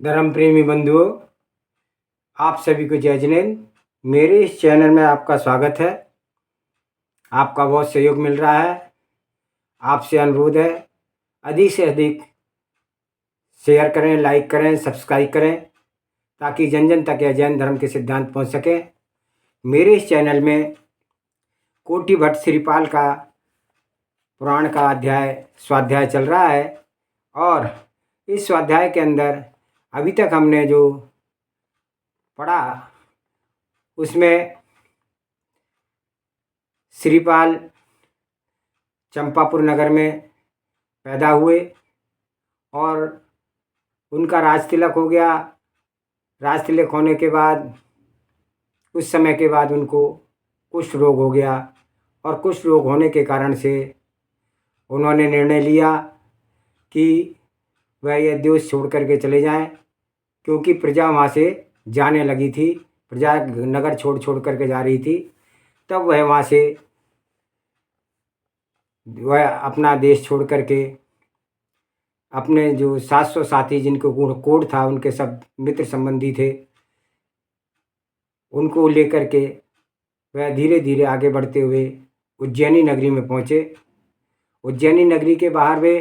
धर्म प्रेमी बंधुओं, आप सभी को जय जिनेंद्र। मेरे इस चैनल में आपका स्वागत है। आपका बहुत सहयोग मिल रहा है। आपसे अनुरोध है, अधिक से अधिक शेयर करें, लाइक करें, सब्सक्राइब करें, ताकि जन जन तक यह जैन धर्म के सिद्धांत पहुंच सके। मेरे इस चैनल में कोटि भट्ट श्रीपाल का पुराण का स्वाध्याय चल रहा है, और इस स्वाध्याय के अंदर अभी तक हमने जो पढ़ा उसमें श्रीपाल चंपापुर नगर में पैदा हुए और उनका राज तिलक हो गया। राज तिलक होने के बाद कुछ समय के बाद उनको कुष्ठ रोग हो गया, और कुष्ठ रोग होने के कारण से उन्होंने निर्णय लिया कि वह यह देश छोड़ करके चले जाएं, क्योंकि प्रजा वहाँ से जाने लगी थी। प्रजा नगर छोड़ छोड़ करके जा रही थी। तब वह वहाँ से वह अपना देश छोड़ करके अपने जो 700 साथी जिनको कोड था, उनके सब मित्र संबंधी थे, उनको लेकर के वह धीरे धीरे आगे बढ़ते हुए उज्जैनी नगरी में पहुँचे। उज्जैनी नगरी के बाहर वे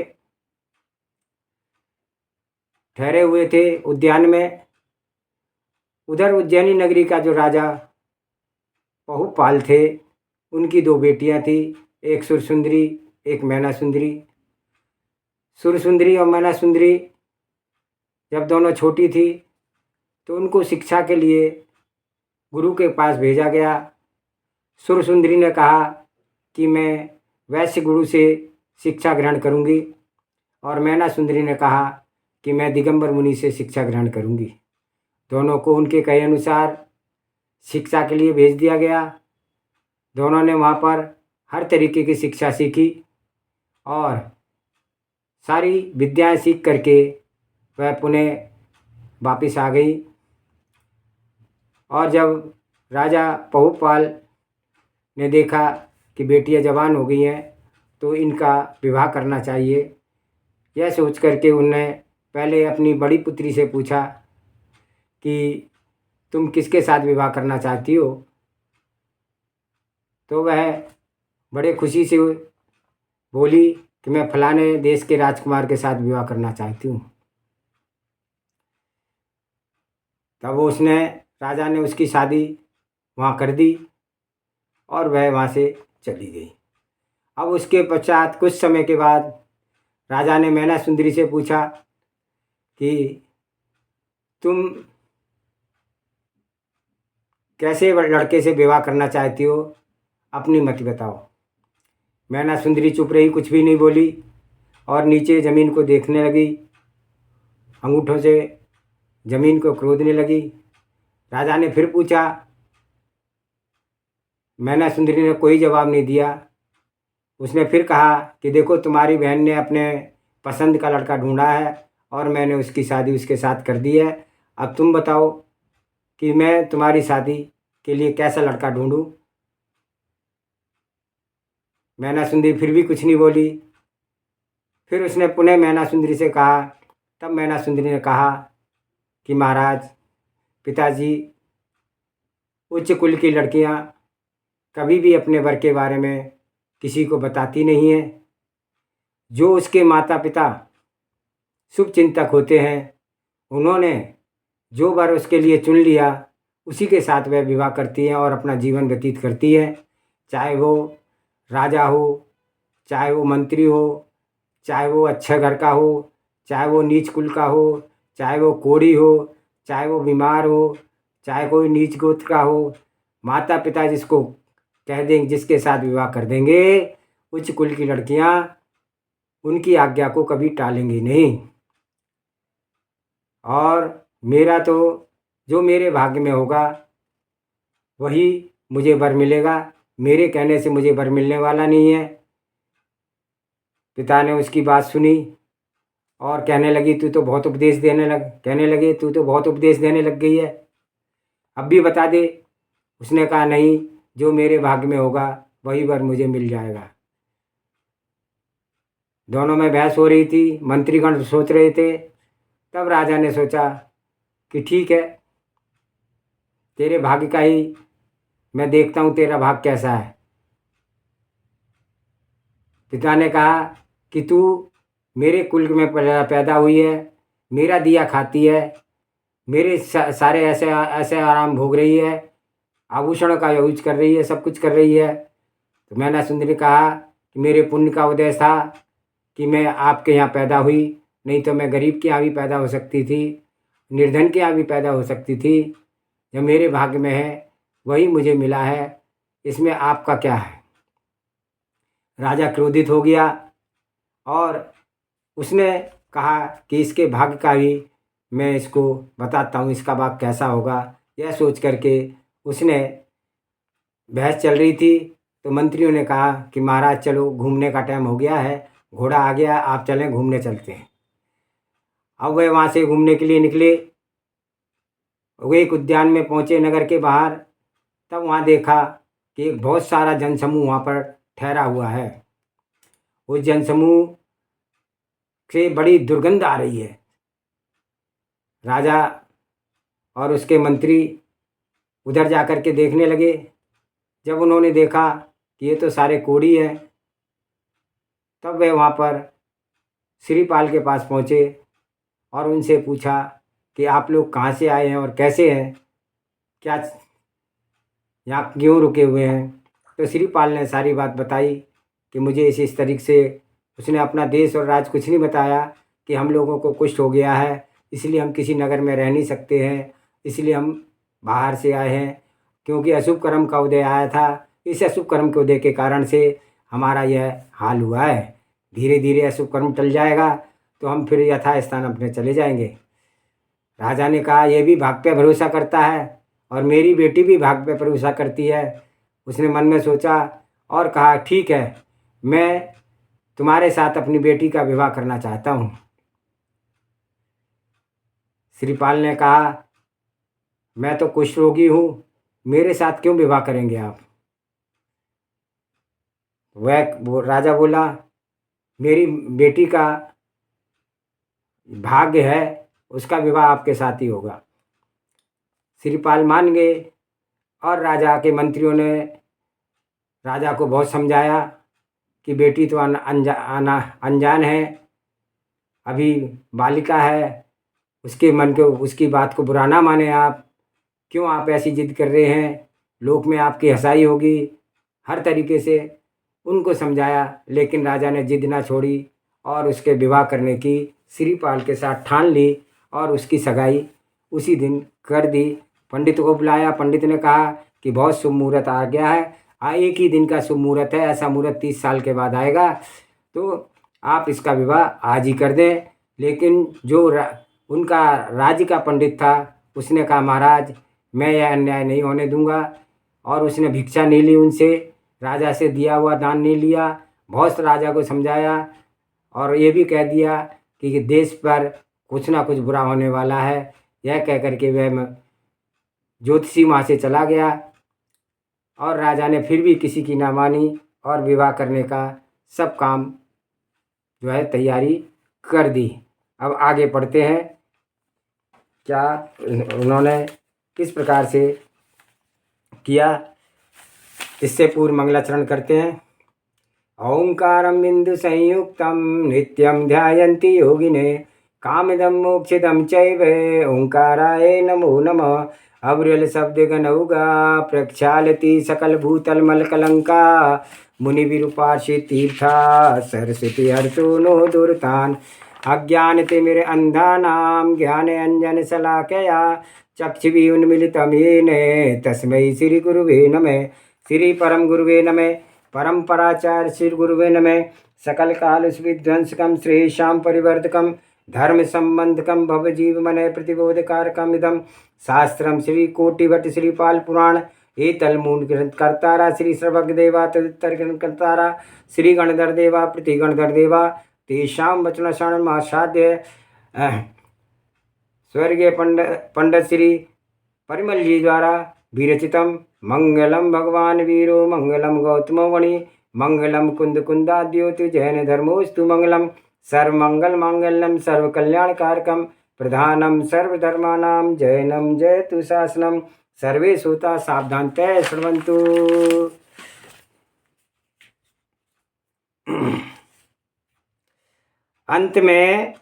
ठहरे हुए थे उद्यान में। उधर उज्जैनी नगरी का जो राजा बहुपाल थे, उनकी 2 बेटियां थी, एक सुरसुंदरी, एक मैना सुंदरी। सुरसुंदरी और मैना सुंदरी जब दोनों छोटी थी तो उनको शिक्षा के लिए गुरु के पास भेजा गया। सुरसुंदरी ने कहा कि मैं वैश्य गुरु से शिक्षा ग्रहण करूंगी, और मैना सुंदरी ने कहा कि मैं दिगंबर मुनि से शिक्षा ग्रहण करूंगी। दोनों को उनके कहे अनुसार शिक्षा के लिए भेज दिया गया। दोनों ने वहाँ पर हर तरीके की शिक्षा सीखी और सारी विद्याएं सीख करके वह पुनः वापस आ गई। और जब राजा बहुपाल ने देखा कि बेटियां जवान हो गई हैं, तो इनका विवाह करना चाहिए, यह सोच करके उनने पहले अपनी बड़ी पुत्री से पूछा कि तुम किसके साथ विवाह करना चाहती हो। तो वह बड़े खुशी से बोली कि मैं फलाने देश के राजकुमार के साथ विवाह करना चाहती हूँ। तब राजा ने उसकी शादी वहाँ कर दी और वह वहाँ से चली गई। अब उसके पश्चात कुछ समय के बाद राजा ने मैना सुंदरी से पूछा कि तुम कैसे लड़के से विवाह करना चाहती हो, अपनी मत बताओ। मैना सुंदरी चुप रही, कुछ भी नहीं बोली, और नीचे ज़मीन को देखने लगी, अंगूठों से ज़मीन को खोदने लगी। राजा ने फिर पूछा। मैना सुंदरी ने कोई जवाब नहीं दिया। उसने फिर कहा कि देखो, तुम्हारी बहन ने अपने पसंद का लड़का ढूंढा है और मैंने उसकी शादी उसके साथ कर दी है। अब तुम बताओ कि मैं तुम्हारी शादी के लिए कैसा लड़का ढूंढूं। मैना सुंदरी फिर भी कुछ नहीं बोली। फिर उसने पुनः मैना सुंदरी से कहा। तब मैना सुंदरी ने कहा कि महाराज, पिताजी, उच्च कुल की लड़कियां कभी भी अपने वर के बारे में किसी को बताती नहीं हैं। जो उसके माता पिता शुभ चिंतक होते हैं, उन्होंने जो वर उसके लिए चुन लिया, उसी के साथ वह विवाह करती हैं और अपना जीवन व्यतीत करती है। चाहे वो राजा हो, चाहे वो मंत्री हो, चाहे वो अच्छे घर का हो, चाहे वो नीच कुल का हो, चाहे वो कोढ़ी हो, चाहे वो बीमार हो, चाहे कोई नीच गोत्र का हो, माता पिता जिसको कह देंगे, जिसके साथ विवाह कर देंगे, उच्च कुल की लड़कियां उनकी आज्ञा को कभी टालेंगी नहीं। और मेरा तो जो मेरे भाग्य में होगा वही मुझे वर मिलेगा। मेरे कहने से मुझे वर मिलने वाला नहीं है। पिता ने उसकी बात सुनी और कहने लगे तू तो बहुत उपदेश देने लग गई है, अब भी बता दे। उसने कहा नहीं, जो मेरे भाग्य में होगा वही वर मुझे मिल जाएगा। दोनों में बहस हो रही थी, मंत्रीगण सोच रहे थे। तब राजा ने सोचा कि ठीक है, तेरे भाग्य का ही मैं देखता हूँ तेरा भाग्य कैसा है। पिता ने कहा कि तू मेरे कुल में पैदा हुई है, मेरा दिया खाती है, मेरे सारे ऐसे ऐसे आराम भोग रही है, आभूषणों का यूज कर रही है, सब कुछ कर रही है। तो मैना सुंदरी ने कहा कि मेरे पुण्य का उदय था कि मैं आपके यहाँ पैदा हुई, नहीं तो मैं गरीब के यहाँ भी पैदा हो सकती थी, निर्धन के यहाँ भी पैदा हो सकती थी। जो मेरे भाग्य में है वही मुझे मिला है, इसमें आपका क्या है। राजा क्रोधित हो गया और उसने कहा कि इसके भाग्य का भी मैं इसको बताता हूँ, इसका भाग्य कैसा होगा। यह सोच करके उसने, बहस चल रही थी तो मंत्रियों ने कहा कि महाराज चलो, घूमने का टाइम हो गया है, घोड़ा आ गया, आप चलें, घूमने चलते हैं। अब वह वहाँ से घूमने के लिए निकले। वे एक उद्यान में पहुँचे नगर के बाहर। तब वहाँ देखा कि एक बहुत सारा जनसमूह वहाँ पर ठहरा हुआ है। उस जनसमूह से बड़ी दुर्गंध आ रही है। राजा और उसके मंत्री उधर जा कर के देखने लगे। जब उन्होंने देखा कि ये तो सारे कोढ़ी हैं, तब वे वहाँ पर श्रीपाल के पास पहुँचे और उनसे पूछा कि आप लोग कहाँ से आए हैं और कैसे हैं, क्या यहाँ क्यों रुके हुए हैं। तो श्रीपाल ने सारी बात बताई कि मुझे इस तरीके से, उसने अपना देश और राज्य कुछ नहीं बताया, कि हम लोगों को कुष्ठ हो गया है, इसलिए हम किसी नगर में रह नहीं सकते हैं, इसलिए हम बाहर से आए हैं, क्योंकि अशुभ कर्म का उदय आया था। इस अशुभ कर्म के उदय के कारण से हमारा यह हाल हुआ है। धीरे धीरे अशुभ कर्म टल जाएगा तो हम फिर यथास्थान अपने चले जाएंगे। राजा ने कहा यह भी भाग्य पे भरोसा करता है और मेरी बेटी भी भाग्य पे भरोसा करती है। उसने मन में सोचा और कहा ठीक है, मैं तुम्हारे साथ अपनी बेटी का विवाह करना चाहता हूँ। श्रीपाल ने कहा मैं तो कुष्ठ रोगी हूँ, मेरे साथ क्यों विवाह करेंगे आप। वो राजा बोला मेरी बेटी का भाग्य है, उसका विवाह आपके साथ ही होगा। श्रीपाल मान गए और राजा के मंत्रियों ने राजा को बहुत समझाया कि बेटी तो अनजान है, अभी बालिका है, उसके मन को, उसकी बात को बुरा ना माने आप, क्यों आप ऐसी जिद कर रहे हैं, लोक में आपकी हंसाई होगी। हर तरीके से उनको समझाया, लेकिन राजा ने जिद ना छोड़ी और उसके विवाह करने की श्रीपाल के साथ ठान ली और उसकी सगाई उसी दिन कर दी। पंडित को बुलाया। पंडित ने कहा कि बहुत शुभ मुहूर्त आ गया है, एक ही दिन का शुभ मुहूर्त है, ऐसा मुहूर्त 30 साल के बाद आएगा, तो आप इसका विवाह आज ही कर दें। लेकिन जो उनका राज्य का पंडित था उसने कहा महाराज मैं यह अन्याय नहीं होने दूंगा, और उसने भिक्षा नहीं ली उनसे, राजा से दिया हुआ दान नहीं लिया। बहुत राजा को समझाया और ये भी कह दिया कि देश पर कुछ ना कुछ बुरा होने वाला है। यह कह करके वह ज्योतिषी वहाँ से चला गया और राजा ने फिर भी किसी की ना मानी और विवाह करने का सब काम जो है तैयारी कर दी। अब आगे पढ़ते हैं क्या उन्होंने किस प्रकार से किया। इससे पूर्व मंगलाचरण करते हैं। ओंकारं बिंदु संयुक्तं नित्यं ध्यायन्ति योगिने कामदं मोक्षदं चैव ओंकाराय नमो नमः। अव्रियल शब्द गनौगा प्रक्षालति सकल भूतल मल कलंका मुनि विरूपार्षि तीर्था सरस्वती हर्षो नो दुर्तान अज्ञान तिमिर अंधानां ज्ञान अंजन शलाकया चक्षुषि उन्मीलितं येन तस्मै श्री गुरुवे नमः। श्री परम गुरुवे नमः। परंपराचार्य श्री गुरुवे नमः। सकल काल विध्वंसकम श्रेषां परिवर्तकम धर्म संबंधकम भवजीव मन प्रतिबोधकारकम इदम शास्त्रम श्री कोटिभट्ट श्रीपाल पुराण एतल मूल ग्रंथ कर्तारा श्री सर्वज्ञ देवा तदुत्तर ग्रंथ कर्तारा श्री गणधर देवा प्रति गणधर देवा तेषां वचन शरण महासाध्य स्वर्गीय पंडित श्री परिमल जी द्वारा विरचितम मंगलम भगवान वीरो मंगलम गौतमो मणि मंगलम कुंद कुंदाद्योति जैन धर्मोस्तु मंगलम सर्वमंगल मांगल्यम सर्व कल्याण कारकम प्रधानम सर्वधर्माणां जैनम जयतु शासनम सर्वे श्रोता सावधानतः शृण्वन्तु। अंत में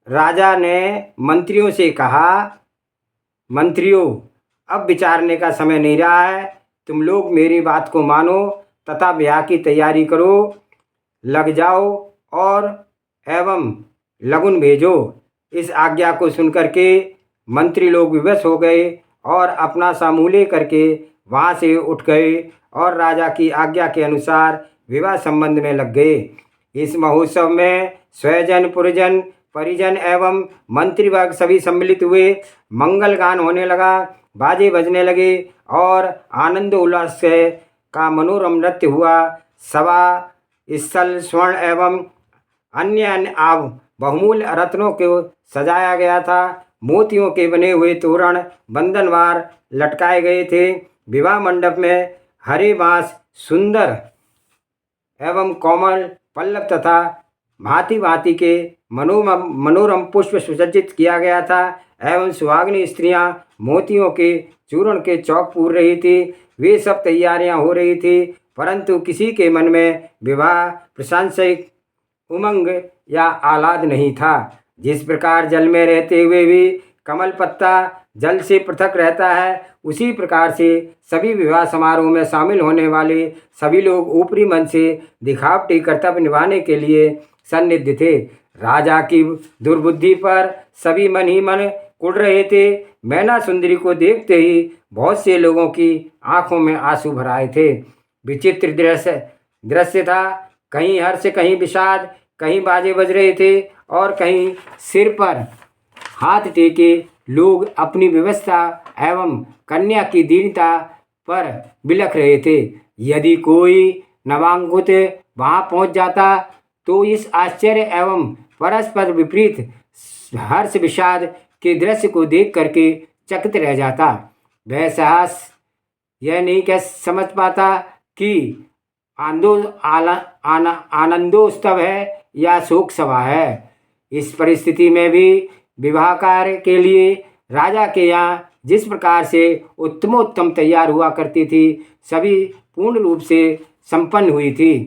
राजा ने मंत्रियों से कहा, मंत्रियों, अब विचारने का समय नहीं रहा है, तुम लोग मेरी बात को मानो तथा ब्याह की तैयारी करो, लग जाओ और एवं लगुन भेजो। इस आज्ञा को सुनकर के मंत्री लोग विवश हो गए और अपना सामूल्य करके वहाँ से उठ गए और राजा की आज्ञा के अनुसार विवाह संबंध में लग गए। इस महोत्सव में स्वजन पुरजन परिजन एवं मंत्रीवर्ग सभी सम्मिलित हुए। मंगल गान होने लगा, बाजे बजने लगे और आनंद उल्लास से का मनोरम नृत्य हुआ। सभा स्थल स्वर्ण एवं अन्य बहुमूल्य रत्नों को सजाया गया था। मोतियों के बने हुए तोरण बंधनवार लटकाए गए थे। विवाह मंडप में हरे बांस सुंदर एवं कोमल पल्लव तथा भांति भांति के मनोरम पुष्प सुसज्जित किया गया था एवं सुहागिनी स्त्रियां मोतियों के चूर्ण के चौक पूर रही थी। वे सब तैयारियां हो रही थी, परंतु किसी के मन में विवाह प्रशंसिक उमंग या आह्लाद नहीं था। जिस प्रकार जल में रहते हुए भी कमल पत्ता जल से पृथक रहता है, उसी प्रकार से सभी विवाह समारोह में शामिल होने वाले सभी लोग ऊपरी मन से दिखावटी कर्तव्य निभाने के लिए सन्निध थे। राजा की दुर्बुद्धि पर सभी मन ही मन कुढ़ रहे थे। मैना सुंदरी को देखते ही बहुत से लोगों की आंखों में आंसू भर आए थे। विचित्र दृश्य था, कहीं हर्ष कहीं विषाद, कहीं बाजे बज रहे थे और कहीं सिर पर हाथ टेके लोग अपनी व्यवस्था एवं कन्या की दीनता पर बिलख रहे थे। यदि कोई नवांकुत वहां पहुंच जाता तो इस आश्चर्य एवं परस्पर विपरीत हर्ष विषाद के दृश्य को देख करके चकित रह जाता। वह साहस यह नहीं कह समझ पाता कि आनंदोत्सव है या शोक सभा है। इस परिस्थिति में भी विवाह कार्य के लिए राजा के यहाँ जिस प्रकार से उत्तमोत्तम तैयार हुआ करती थी, सभी पूर्ण रूप से संपन्न हुई थी।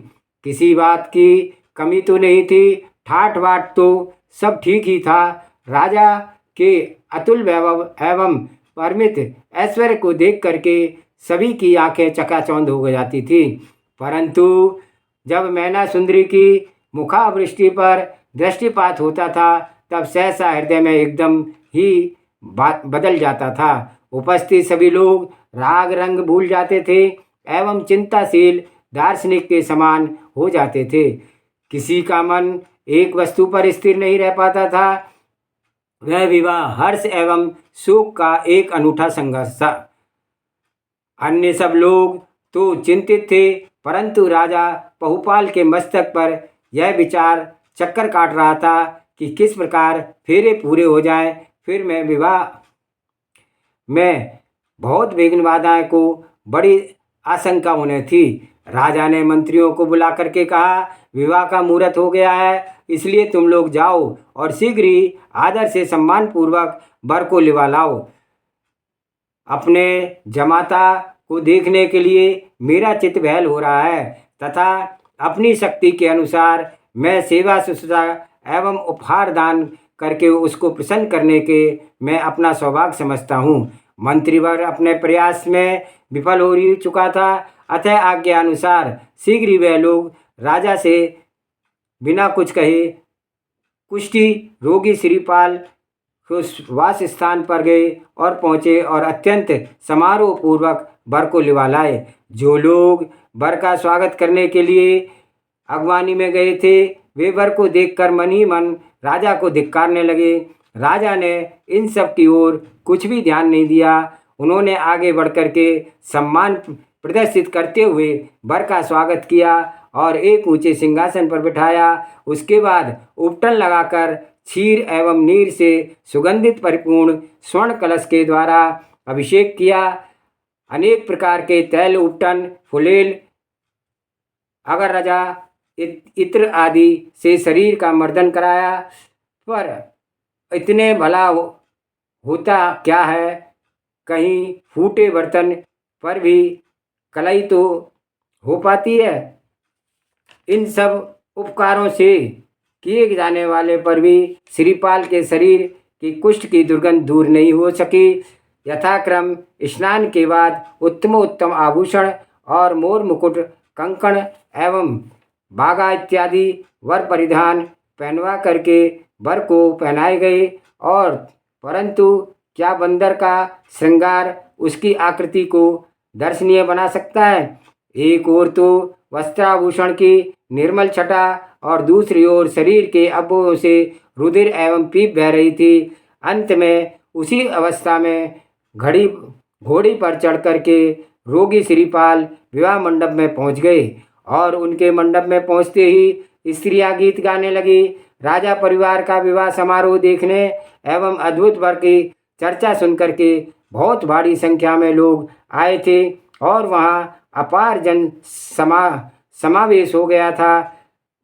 किसी बात की कमी तो नहीं थी, ठाट बाट तो सब ठीक ही था। राजा के अतुल वैभव एवं परिमित ऐश्वर्य को देख करके सभी की आंखें चकाचौंध हो जाती थी, परंतु जब मैना सुंदरी की मुखावृष्टि पर दृष्टिपात होता था, तब सहसा हृदय में एकदम ही बदल जाता था। उपस्थित सभी लोग राग रंग भूल जाते थे एवं चिंताशील दार्शनिक के समान हो जाते थे। किसी का मन एक वस्तु पर स्थिर नहीं रह पाता था। वह विवाह हर्ष एवं शोक का एक अनूठा संघर्ष था। अन्य सब लोग तो चिंतित थे, परंतु राजा पहुपाल के मस्तक पर यह विचार चक्कर काट रहा था कि किस प्रकार फेरे पूरे हो जाएं। फिर मैं विवाह में बहुत विघ्न बाधाएं को बड़ी आशंका उन्हें थी। राजा ने मंत्रियों को बुला करके कहा, विवाह का मुहूर्त हो गया है, इसलिए तुम लोग जाओ और शीघ्र ही आदर से सम्मान पूर्वक वर को लिवा लाओ। अपने जमाता को देखने के लिए मेरा चित्त बहल हो रहा है तथा अपनी शक्ति के अनुसार मैं सेवा शुश्रूषा एवं उपहार दान करके उसको प्रसन्न करने के मैं अपना सौभाग्य समझता हूँ। मंत्रीवर अपने प्रयास में विफल हो ही चुका था, अतः आज्ञा अनुसार शीघ्र ही वह लोग राजा से बिना कुछ कहे कुष्ठी रोगी श्रीपाल वास स्थान पर गए और पहुँचे और अत्यंत समारोह पूर्वक वर को लिवा लाए। जो लोग वर का स्वागत करने के लिए अगवानी में गए थे, वे वर को देखकर मन ही मन राजा को धिक्कारने लगे। राजा ने इन सब की ओर कुछ भी ध्यान नहीं दिया। उन्होंने आगे बढ़कर के सम्मान प्रदर्शित करते हुए वर का स्वागत किया और एक ऊंचे सिंहासन पर बिठाया। उसके बाद उपटन लगाकर क्षीर एवं नीर से सुगंधित परिपूर्ण स्वर्ण कलश के द्वारा अभिषेक किया। अनेक प्रकार के तैल उपटन फुलेल अगर राजा इत्र आदि से शरीर का मर्दन कराया, पर इतने भला होता क्या है, कहीं फूटे बर्तन पर भी कलाई तो हो पाती है। इन सब उपकारों से किए जाने वाले पर भी श्रीपाल के शरीर की कुष्ठ की दुर्गंध दूर नहीं हो सकी। यथाक्रम स्नान के बाद उत्तम आभूषण और मोर मुकुट, कंकण एवं बागा इत्यादि वर परिधान पहनवा करके वर को पहनाए गए। और परंतु क्या बंदर का श्रृंगार उसकी आकृति को दर्शनीय बना सकता है। एक ओर तो वस्त्राभूषण की निर्मल छटा और दूसरी ओर शरीर के अवयवों से रुधिर एवं पीप बह रही थी। अंत में उसी अवस्था में घोड़ी पर चढ़ करके रोगी श्रीपाल विवाह मंडप में पहुंच गए। और उनके मंडप में पहुंचते ही स्त्रियां गीत गाने लगी। राजा परिवार का विवाह समारोह देखने एवं अद्भुत वर की चर्चा सुनकर के बहुत भारी संख्या में लोग आए थे और वहाँ अपार समावेश हो गया था।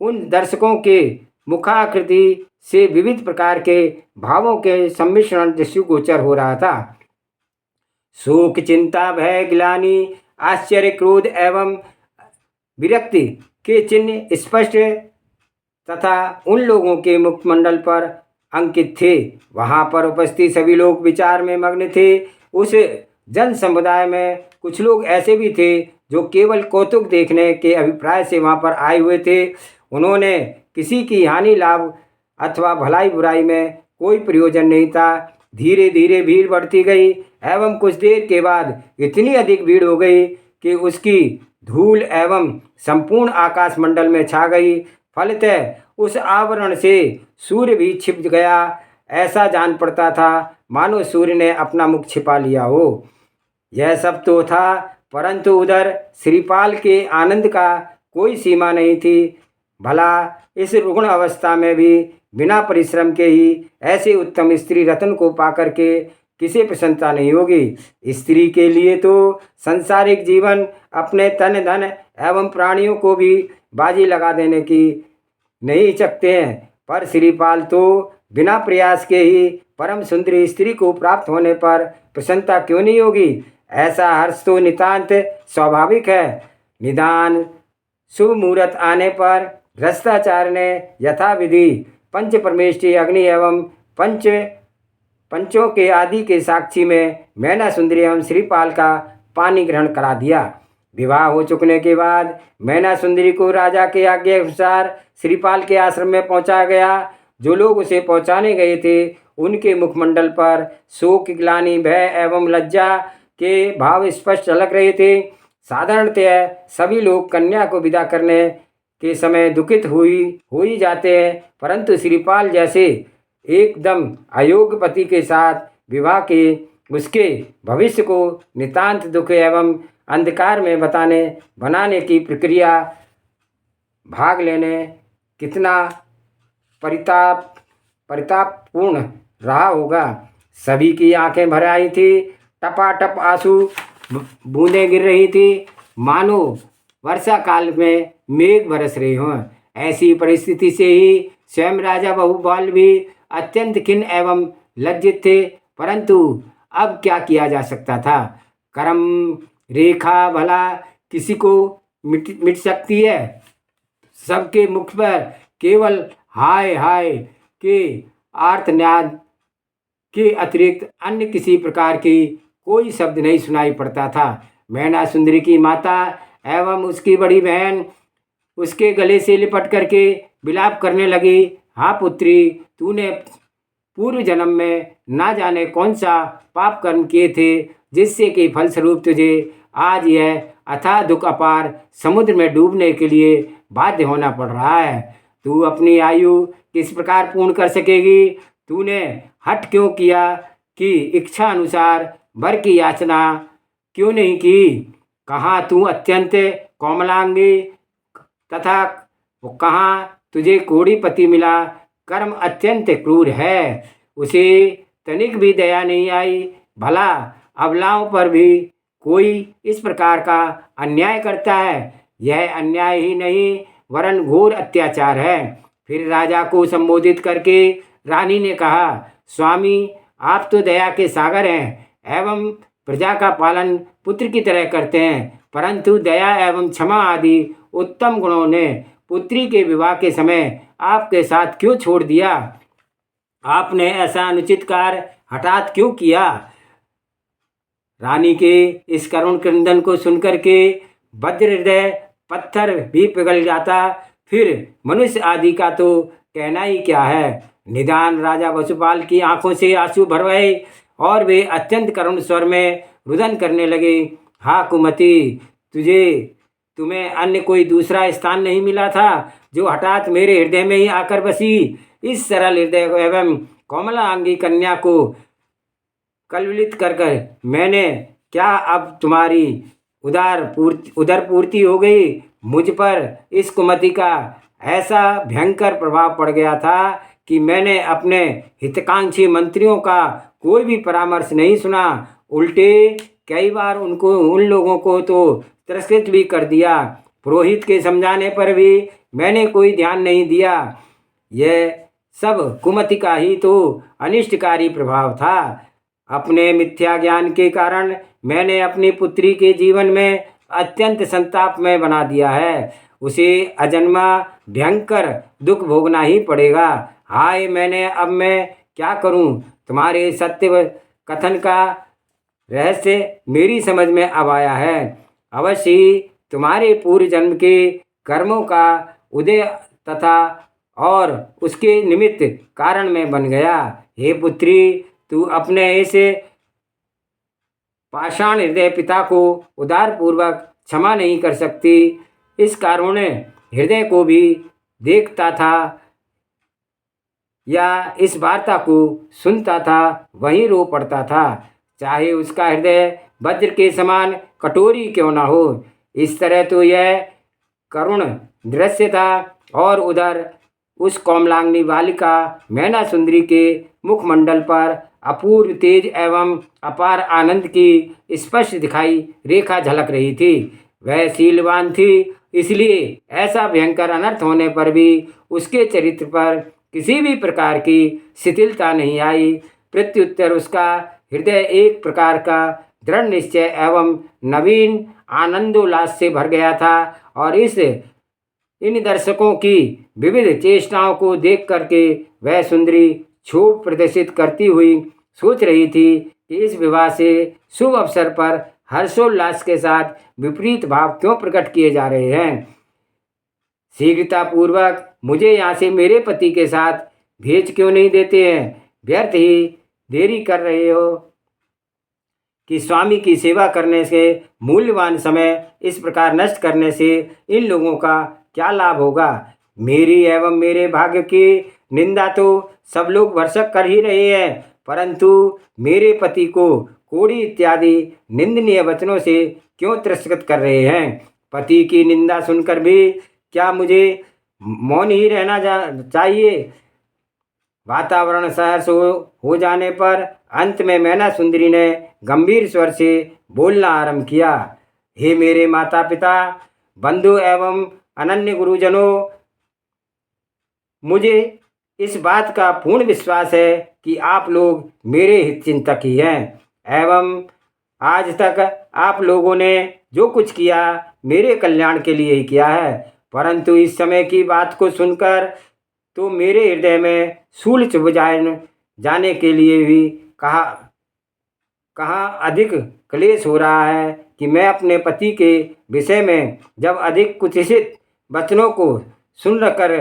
उन दर्शकों के मुखाकृति से विविध प्रकार के भावों के सम्मिश्रण दृष्टिगोचर हो रहा था। शोक, चिंता, भय, ग्लानि, आश्चर्य, क्रोध एवं विरक्ति के चिन्ह स्पष्ट तथा उन लोगों के मुखमंडल पर अंकित थे। वहाँ पर उपस्थित सभी लोग विचार में मग्न थे। उस जन समुदाय में कुछ लोग ऐसे भी थे जो केवल कौतुक देखने के अभिप्राय से वहाँ पर आए हुए थे। उन्होंने किसी की हानि लाभ अथवा भलाई बुराई में कोई प्रयोजन नहीं था। धीरे धीरे भीड़ बढ़ती गई एवं कुछ देर के बाद इतनी अधिक भीड़ हो गई कि उसकी धूल एवं संपूर्ण आकाश मंडल में छा गई। फलतः उस आवरण से सूर्य भी छिप गया। ऐसा जान पड़ता था मानो सूर्य ने अपना मुख छिपा लिया हो। यह सब तो था, परंतु उधर श्रीपाल के आनंद का कोई सीमा नहीं थी। भला इस रुग्ण अवस्था में भी बिना परिश्रम के ही ऐसे उत्तम स्त्री रत्न को पाकर के किसे प्रसन्नता नहीं होगी। स्त्री के लिए तो संसारिक जीवन अपने तन धन एवं प्राणियों को भी बाजी लगा देने की नहीं सकते हैं, पर श्रीपाल तो बिना प्रयास के ही परम सुंदरी स्त्री को प्राप्त होने पर प्रसन्नता क्यों नहीं होगी। ऐसा हर्ष तो नितांत स्वाभाविक है। निदान शुभ मुहूर्त आने पर भ्रष्टाचार्य ने यथाविधि पंच परमेष्टि अग्नि एवं पंचों के आदि के साक्षी में मैना सुंदरी एवं श्रीपाल का पानी ग्रहण करा दिया। विवाह हो चुकने के बाद मैना सुंदरी को राजा के आज्ञा अनुसार श्रीपाल के आश्रम में पहुंचाया गया। जो लोग उसे पहुंचाने गए थे उनके मुखमंडल पर शोक, ग्लानि, भय एवं लज्जा के भाव स्पष्ट झलक रहे थे। साधारणतः सभी लोग कन्या को विदा करने के समय दुखित हो ही जाते हैं, परंतु श्रीपाल जैसे एकदम अयोग्य पति के साथ विवाह के उसके भविष्य को नितांत दुख एवं अंधकार में बनाने की प्रक्रिया भाग लेने कितना परितापपूर्ण रहा होगा। सभी की आंखें भर आई थी। टपाटप आंसू बूंदें गिर रही थी, मानो वर्षा काल में मेघ बरस रहे हों। ऐसी परिस्थिति से ही स्वयं राजा बहुपाल भी अत्यंत खिन्न एवं लज्जित थे, परंतु अब क्या किया जा सकता था। कर्म रेखा भला किसी को मिट सकती है। सबके मुख पर केवल हाय हाय के आर्तनाद के अतिरिक्त अन्य किसी प्रकार की कोई शब्द नहीं सुनाई पड़ता था। मैना सुंदरी की माता एवं उसकी बड़ी बहन उसके गले से लिपट करके विलाप करने लगी। हाँ पुत्री, तूने पूर्व जन्म में ना जाने कौन सा पाप कर्म किए थे जिससे कि फलस्वरूप तुझे आज यह अथाह दुख अपार समुद्र में डूबने के लिए बाध्य होना पड़ रहा है। तू अपनी आयु किस प्रकार पूर्ण कर सकेगी। तूने हठ क्यों किया कि इच्छा अनुसार वर की याचना क्यों नहीं की। कहाँ तू अत्यंत कोमलांगी तथा कहाँ तुझे कोड़ी पति मिला। कर्म अत्यंत क्रूर है, उसे तनिक भी दया नहीं आई। भला अबलाओं पर भी कोई इस प्रकार का अन्याय करता है। यह अन्याय ही नहीं वरन घोर अत्याचार है। फिर राजा को संबोधित करके रानी ने कहा, स्वामी, आप तो दया के सागर हैं एवं प्रजा का पालन पुत्र की तरह करते हैं, परंतु दया एवं क्षमा आदि उत्तम गुणों ने पुत्री के विवाह के समय आपके साथ क्यों छोड़ दिया? आपने ऐसा अनुचित कार्य हठात क्यों किया? रानी के इस करुण क्रंदन को सुनकर के वज्र हृदय पत्थर भी पिघल जाता, फिर मनुष्य आदि का तो कहना ही क्या है। निदान राजा वसुपाल की आंखों से आंसू भर गए और वे अत्यंत करुण स्वर में रुदन करने लगे। हा कुमति, तुम्हें अन्य कोई दूसरा स्थान नहीं मिला था जो हठात मेरे हृदय में ही आकर बसी? इस सरल हृदय एवं कोमलांगी कन्या को कलविलित कर मैंने क्या अब तुम्हारी उदर पूर्ति हो गई? मुझ पर इस कुमति का ऐसा भयंकर प्रभाव पड़ गया था कि मैंने अपने हितकांक्षी मंत्रियों का कोई भी परामर्श नहीं सुना, उल्टे कई बार उन लोगों को तो तिरस्कृत भी कर दिया। पुरोहित के समझाने पर भी मैंने कोई ध्यान नहीं दिया। यह सब कुमति का ही तो अनिष्टकारी प्रभाव था। अपने मिथ्या ज्ञान के कारण मैंने अपनी पुत्री के जीवन में अत्यंत संताप में बना दिया है। उसे अजन्मा भयंकर दुख भोगना ही पड़ेगा। हाय, अब मैं क्या करूं? तुम्हारे सत्य कथन का रहस्य मेरी समझ में अब आया है। अवश्य ही तुम्हारे पूर्व जन्म के कर्मों का उदय तथा और उसके निमित्त कारण में बन गया। हे पुत्री, तू अपने इस पाषाण हृदय पिता को उदार पूर्वक क्षमा नहीं कर सकती। इस कारुण्य हृदय को भी देखता था या इस वार्ता को सुनता था, वहीं रो पड़ता था, चाहे उसका हृदय वज्र के समान कठोरी क्यों न हो। इस तरह तो यह करुण दृश्य था। और उधर उस कोमलांगनी बालिका मैना सुंदरी के मुखमंडल पर अपूर्व तेज एवं अपार आनंद की स्पष्ट दिखाई रेखा झलक रही थी। वह शीलवान थी, इसलिए ऐसा भयंकर अनर्थ होने पर भी उसके चरित्र पर किसी भी प्रकार की शिथिलता नहीं आई। प्रत्युत्तर उसका हृदय एक प्रकार का दृढ़ निश्चय एवं नवीन आनंदोल्लास से भर गया था। और इन दर्शकों की विविध चेष्टाओं को देख करके वह सुंदरी क्षोभ प्रदर्शित करती हुई सोच रही थी कि इस विवाह से शुभ अवसर पर हर्षोल्लास के साथ विपरीत भाव क्यों प्रकट किए जा रहे हैं। शीघ्रतापूर्वक मुझे यहाँ से मेरे पति के साथ भेज क्यों नहीं देते हैं? व्यर्थ ही देरी कर रहे हो कि स्वामी की सेवा करने से मूल्यवान समय इस प्रकार नष्ट करने से इन लोगों का क्या लाभ होगा? मेरी एवं मेरे भाग्य की निंदा तो सब लोग भरसक कर ही रहे हैं, परंतु मेरे पति को कोड़ी इत्यादि निंदनीय वचनों से क्यों तिरस्कृत कर रहे हैं? पति की निंदा सुनकर भी क्या मुझे मौन ही रहना चाहिए? वातावरण सहर्ष हो जाने पर अंत में मैना सुंदरी ने गंभीर स्वर से बोलना आरंभ किया। हे मेरे माता पिता, बंधु एवं अनन्य गुरुजनों, मुझे इस बात का पूर्ण विश्वास है कि आप लोग मेरे हितचिंतक ही हैं एवं आज तक आप लोगों ने जो कुछ किया मेरे कल्याण के लिए ही किया है, परंतु इस समय की बात को सुनकर तो मेरे हृदय में शूल चुभ जाने के लिए भी कहाँ अधिक क्लेश हो रहा है कि मैं अपने पति के विषय में जब अधिक कुत्सित वचनों को सुनकर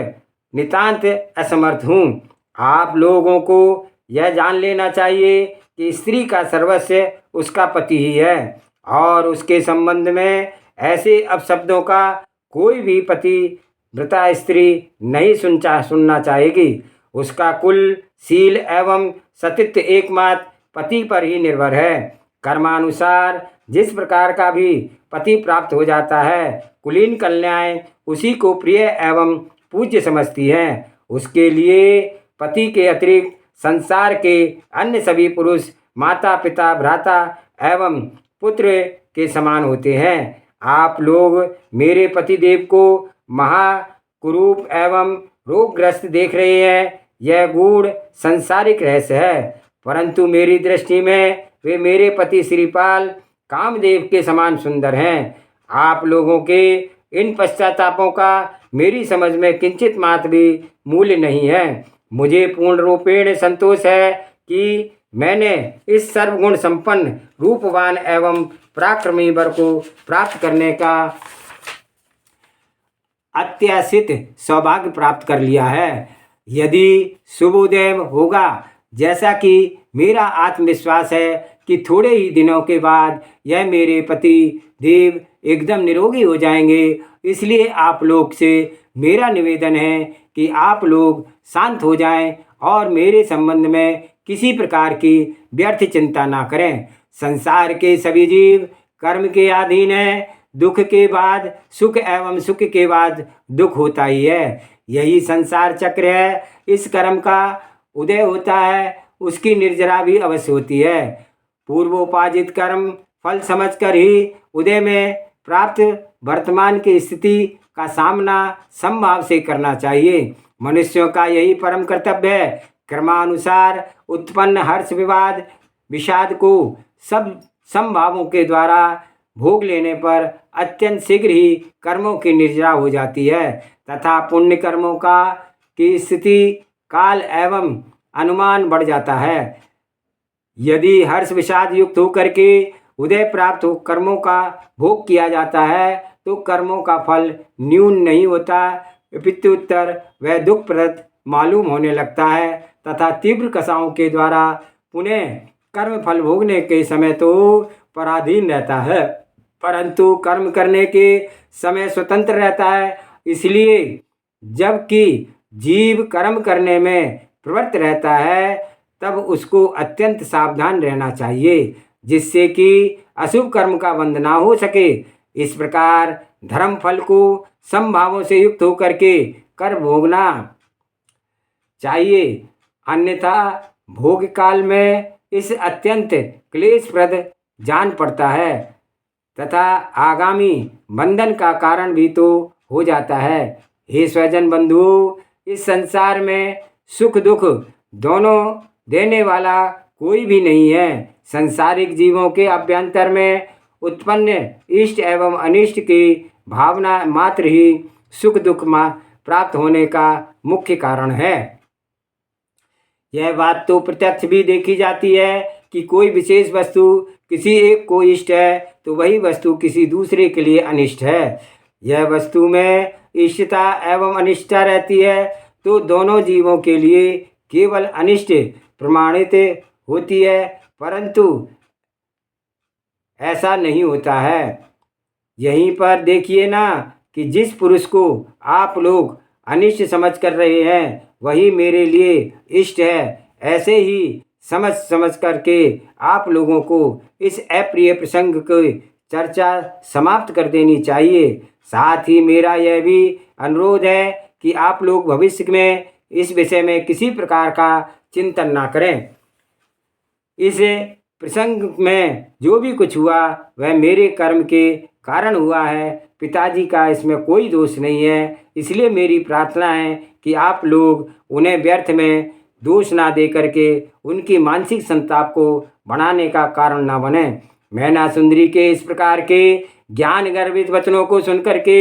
नितांत असमर्थ हूँ। आप लोगों को यह जान लेना चाहिए कि स्त्री का सर्वस्व उसका पति ही है और उसके संबंध में ऐसे अपशब्दों का कोई भी पति व्रता स्त्री नहीं सुनना चाहेगी। उसका कुल, शील एवं सतीत्व एकमात्र पति पर ही निर्भर है। कर्मानुसार जिस प्रकार का भी पति प्राप्त हो जाता है, कुलीन कन्याएं उसी को प्रिय एवं पूज्य समझती हैं। उसके लिए पति के अतिरिक्त संसार के अन्य सभी पुरुष माता पिता भ्राता एवं पुत्र के समान होते हैं। आप लोग मेरे पतिदेव को महाकुरूप एवं रोगग्रस्त देख रहे हैं, यह गूढ़ संसारिक रहस्य है, परंतु मेरी दृष्टि में वे मेरे पति श्रीपाल कामदेव के समान सुंदर हैं। आप लोगों के इन पश्चातापों का मेरी समझ में किंचित मात्र भी मूल्य नहीं है। मुझे पूर्ण रूपेण संतोष है कि मैंने इस सर्वगुण संपन्न रूपवान एवं पराक्रमी वर को प्राप्त करने का अत्याशित सौभाग्य प्राप्त कर लिया है। यदि शुभोदय होगा, जैसा कि मेरा आत्मविश्वास है कि थोड़े ही दिनों के बाद यह मेरे पति देव एकदम निरोगी हो जाएंगे, इसलिए आप लोग से मेरा निवेदन है कि आप लोग शांत हो जाएं और मेरे संबंध में किसी प्रकार की व्यर्थ चिंता ना करें। संसार के सभी जीव कर्म के अधीन हैं। दुख के बाद सुख एवं सुख के बाद दुख होता ही है। यही संसार चक्र है। इस कर्म का उदय होता है, उसकी निर्जरा भी अवश्य होती है। पूर्वोपार्जित कर्म फल समझकर ही उदय में प्राप्त वर्तमान की स्थिति का सामना समभाव से करना चाहिए। मनुष्यों का यही परम कर्तव्य है। क्रमानुसार उत्पन्न हर्ष विवाद विषाद को सब समभावों के द्वारा भोग लेने पर अत्यंत शीघ्र ही कर्मों की निर्जरा हो जाती है तथा पुण्य कर्मों का की स्थिति काल एवं अनुमान बढ़ जाता है। यदि हर्ष विषाद युक्त होकर के उदय प्राप्त हो कर्मों का भोग किया जाता है तो कर्मों का फल न्यून नहीं होता, प्रत्युत्तर वह दुखप्रद मालूम होने लगता है तथा तीव्र कषायों के द्वारा पुनः कर्म फल भोगने के समय तो पराधीन रहता है, परंतु कर्म करने के समय स्वतंत्र रहता है। इसलिए जबकि जीव कर्म करने में प्रवृत्त रहता है, तब उसको अत्यंत सावधान रहना चाहिए, जिससे कि अशुभ कर्म का बंध ना हो सके। इस प्रकार धर्म फल को समभावों से युक्त होकर के कर भोगना चाहिए, अन्यथा भोग काल में इस अत्यंत क्लेशप्रद जान पड़ता है तथा आगामी बंधन का कारण भी तो हो जाता है। हे स्वजन बंधुओं, इस संसार में सुख दुख दोनों देने वाला कोई भी नहीं है। संसारिक जीवों के अभ्यंतर में उत्पन्न इष्ट एवं अनिष्ट की भावना मात्र ही सुख दुख प्राप्त होने का मुख्य कारण है। यह बात तो प्रत्यक्ष भी देखी जाती है कि कोई विशेष वस्तु किसी एक को इष्ट है तो वही वस्तु किसी दूसरे के लिए अनिष्ट है। यह वस्तु में इष्टता एवं अनिष्टता रहती है तो दोनों जीवों के लिए केवल अनिष्ट प्रमाणित होती है, परंतु ऐसा नहीं होता है। यहीं पर देखिए ना कि जिस पुरुष को आप लोग अनिष्ट समझ कर रहे हैं वही मेरे लिए इष्ट है। ऐसे ही समझ करके आप लोगों को इस अप्रिय प्रसंग की चर्चा समाप्त कर देनी चाहिए। साथ ही मेरा यह भी अनुरोध है कि आप लोग भविष्य में इस विषय में किसी प्रकार का चिंतन ना करें। इस प्रसंग में जो भी कुछ हुआ वह मेरे कर्म के कारण हुआ है। पिताजी का इसमें कोई दोष नहीं है। इसलिए मेरी प्रार्थना है कि आप लोग उन्हें व्यर्थ में दोष ना दे करके उनकी मानसिक संताप को बढ़ाने का कारण ना बने। मैना सुंदरी के इस प्रकार के ज्ञान गर्भित वचनों को सुनकर के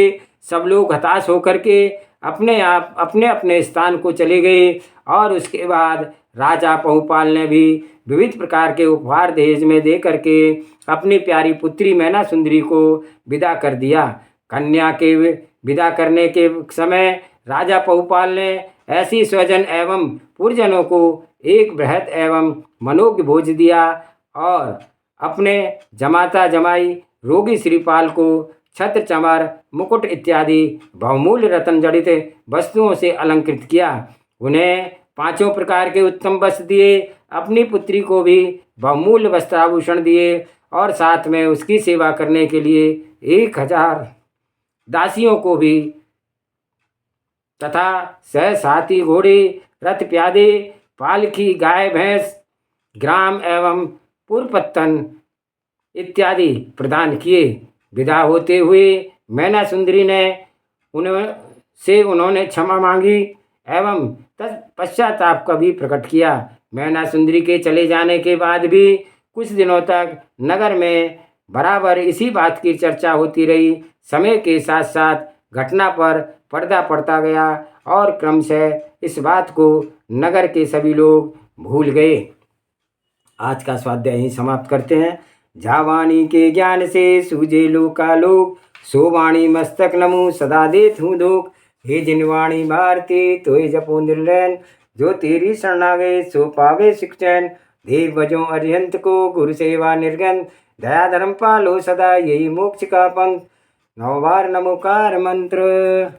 सब लोग हताश होकर के अपने अपने स्थान को चले गए और उसके बाद राजा पहुपाल ने भी विविध प्रकार के उपहार दहेज में दे करके अपनी प्यारी पुत्री मैना सुंदरी को विदा कर दिया। कन्या के विदा करने के समय राजा पहुपाल ने ऐसी स्वजन एवं पुरजनों को एक बृहत एवं मनोज्ञ भोज दिया और अपने जमाता जमाई रोगी श्रीपाल को छत्र चमर मुकुट इत्यादि बहुमूल्य रत्न जड़ित वस्तुओं से अलंकृत किया। उन्हें 5 प्रकार के उत्तम वस्त्र दिए। अपनी पुत्री को भी बहुमूल्य वस्त्राभूषण दिए और साथ में उसकी सेवा करने के लिए 1000 दासियों को भी तथा 6 हाथी घोड़े रथ प्यादे पालकी गाय भैंस ग्राम एवं पुरपत्तन इत्यादि प्रदान किए। विदा होते हुए मैना सुंदरी ने उन्होंने क्षमा मांगी एवं पश्चाताप का भी प्रकट किया। मैना सुंदरी के चले जाने के बाद भी कुछ दिनों तक नगर में बराबर इसी बात की चर्चा होती रही। समय के साथ साथ घटना पर पर्दा पड़ता गया और क्रमशः इस बात को नगर के सभी लोग भूल गए। आज का स्वाध्याय यहीं समाप्त करते हैं। जावाणी के ज्ञान से सूझे लोकालोक, सो वाणी मस्तक नमो सदा देत हूँ धोख। हे जिनवाणी भारती तोय जपो निर्लैन, जो तेरी शरण आ गए सो पावे सुख चैन। देव भजो अरिहंत को गुरु सेवा निर्गन, दया धर्म पालो सदा यही मोक्ष का पंथ। 9 बार नमोकार मंत्र।